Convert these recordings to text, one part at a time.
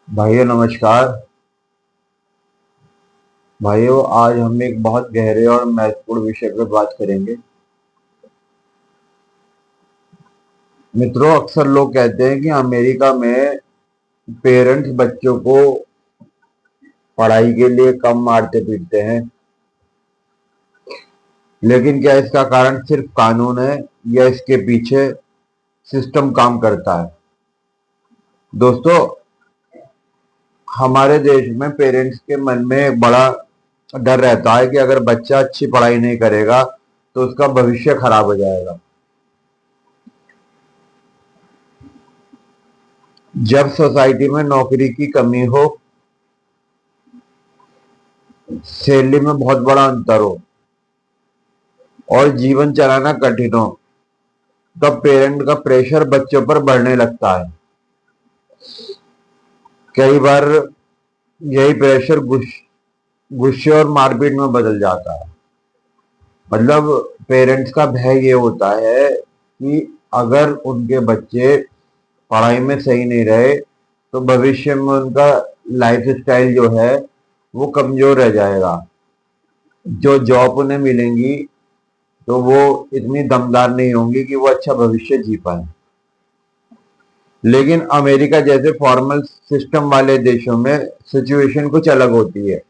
भाइयों नमस्कार। भाइयों, आज हम एक बहुत गहरे और महत्वपूर्ण विषय पर बात करेंगे। मित्रों, अक्सर लोग कहते हैं कि अमेरिका में पेरेंट्स बच्चों को पढ़ाई के लिए कम मारते पीटते हैं। लेकिन क्या इसका कारण सिर्फ कानून है या इसके पीछे सिस्टम काम करता है? दोस्तों, हमारे देश में पेरेंट्स के मन में एक बड़ा डर रहता है कि अगर बच्चा अच्छी पढ़ाई नहीं करेगा तो उसका भविष्य खराब हो जाएगा। जब सोसाइटी में नौकरी की कमी हो, सैलरी में बहुत बड़ा अंतर हो और जीवन चलाना कठिन हो, तब पेरेंट का प्रेशर बच्चों पर बढ़ने लगता है। कई बार यही प्रेशर गुस्से और मारपीट में बदल जाता है। मतलब पेरेंट्स का भय ये होता है कि अगर उनके बच्चे पढ़ाई में सही नहीं रहे तो भविष्य में उनका लाइफ स्टाइल जो है वो कमजोर रह जाएगा। जो जॉब उन्हें मिलेंगी तो वो इतनी दमदार नहीं होंगी कि वो अच्छा भविष्य जी पाए। लेकिन अमेरिका जैसे फॉर्मल सिस्टम वाले देशों में सिचुएशन कुछ अलग होती है।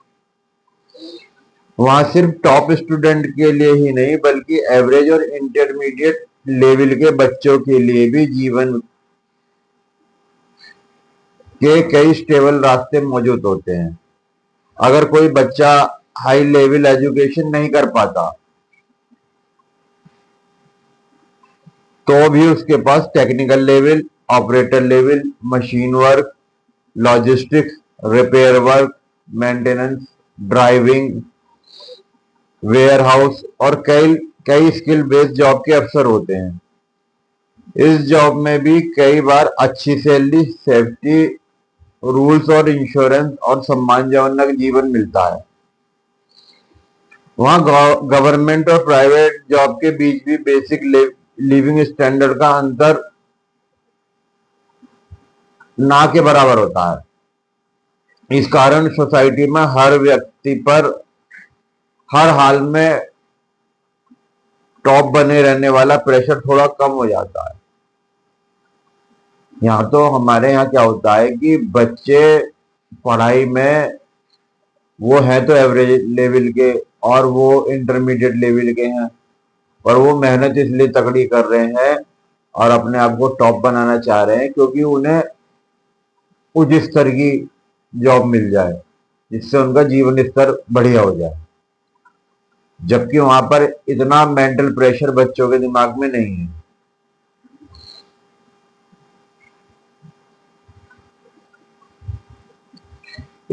वहां सिर्फ टॉप स्टूडेंट के लिए ही नहीं बल्कि एवरेज और इंटरमीडिएट लेवल के बच्चों के लिए भी जीवन के कई स्टेबल रास्ते मौजूद होते हैं। अगर कोई बच्चा हाई लेवल एजुकेशन नहीं कर पाता तो भी उसके पास technical level, operator level, machine work, logistics, repair work, maintenance, driving, warehouse और कई कई स्किल बेस्ड जॉब के अवसर होते हैं। इस जॉब में भी कई बार अच्छी सैलरी, सेफ्टी, रूल्स और इंश्योरेंस और सम्मानजनक जीवन मिलता है। वहाँ गवर्नमेंट और प्राइवेट जॉब के बीच भी बेसिक लिविंग स्टैंडर्ड का अंतर ना के बराबर होता है। इस कारण सोसाइटी में हर व्यक्ति पर हर हाल में टॉप बने रहने वाला प्रेशर थोड़ा कम हो जाता है। यहाँ तो हमारे यहाँ क्या होता है कि बच्चे पढ़ाई में वो है तो एवरेज लेवल के और वो इंटरमीडिएट लेवल के हैं, और वो मेहनत इसलिए तगड़ी कर रहे हैं और अपने आप को टॉप बनाना चाह रहे हैं क्योंकि उन्हें उच्च स्तर की जॉब मिल जाए जिससे उनका जीवन स्तर बढ़िया हो जाए। जबकि वहां पर इतना मेंटल प्रेशर बच्चों के दिमाग में नहीं है।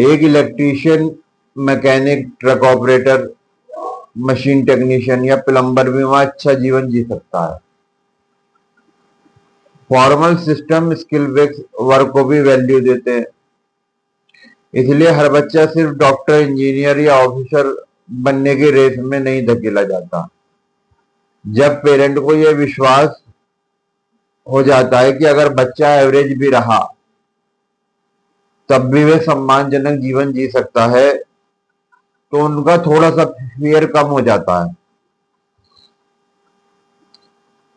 एक electrician, mechanic, truck operator, machine technician या प्लम्बर भी वहां अच्छा जीवन जी सकता है। Formal system skill based work को भी वैल्यू देते हैं, इसलिए हर बच्चा सिर्फ डॉक्टर, इंजीनियर या ऑफिसर बनने की रेस में नहीं धकेला जाता। जब पेरेंट को यह विश्वास हो जाता है कि अगर बच्चा एवरेज भी रहा तब भी वे सम्मानजनक जीवन जी सकता है, तो उनका थोड़ा सा फियर कम हो जाता है।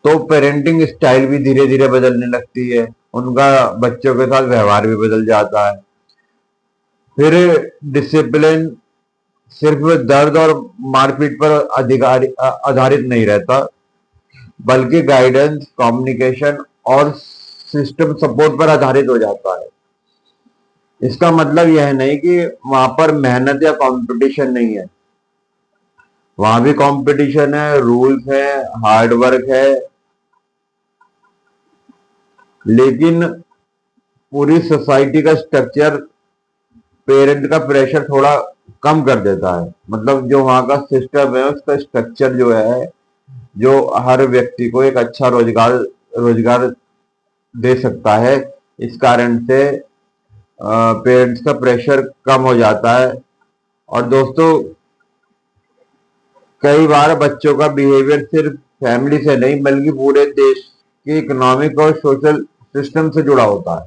तो पेरेंटिंग स्टाइल भी धीरे धीरे बदलने लगती है, उनका बच्चों के साथ व्यवहार भी बदल जाता है। फिर डिसिप्लिन सिर्फ दर्द और मारपीट पर आधारित नहीं रहता, बल्कि गाइडेंस, कम्युनिकेशन और सिस्टम सपोर्ट पर आधारित हो जाता है। इसका मतलब यह नहीं कि वहां पर मेहनत या कंपटीशन नहीं है। वहां भी कंपटीशन है, रूल्स है, हार्ड वर्क है, लेकिन पूरी सोसाइटी का स्ट्रक्चर पेरेंट का प्रेशर थोड़ा कम कर देता है। मतलब जो वहां का सिस्टम है उसका स्ट्रक्चर जो है, जो हर व्यक्ति को एक अच्छा रोजगार रोजगार दे सकता है, इस कारण से पेरेंट्स का प्रेशर कम हो जाता है। और दोस्तों, कई बार बच्चों का बिहेवियर सिर्फ फैमिली से नहीं बल्कि पूरे देश के इकोनॉमिक और सोशल सिस्टम से जुड़ा होता है।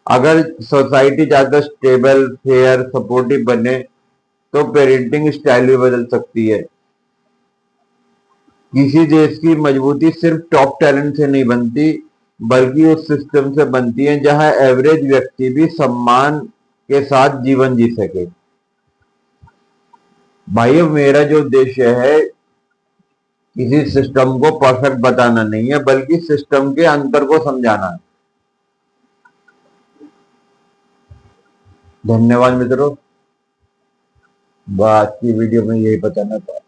अगर सोसाइटी ज्यादा स्टेबल, फेयर, सपोर्टिव बने तो पेरेंटिंग स्टाइल भी बदल सकती है। किसी देश की मजबूती सिर्फ टॉप टैलेंट से नहीं बनती, बल्कि उस सिस्टम से बनती है जहां एवरेज व्यक्ति भी सम्मान के साथ जीवन जी सके। भाइयों, मेरा जो उद्देश्य है किसी सिस्टम को परफेक्ट बताना नहीं है, बल्कि सिस्टम के अंतर को समझाना है। धन्यवाद मित्रों। आज की वीडियो में यही बताना था।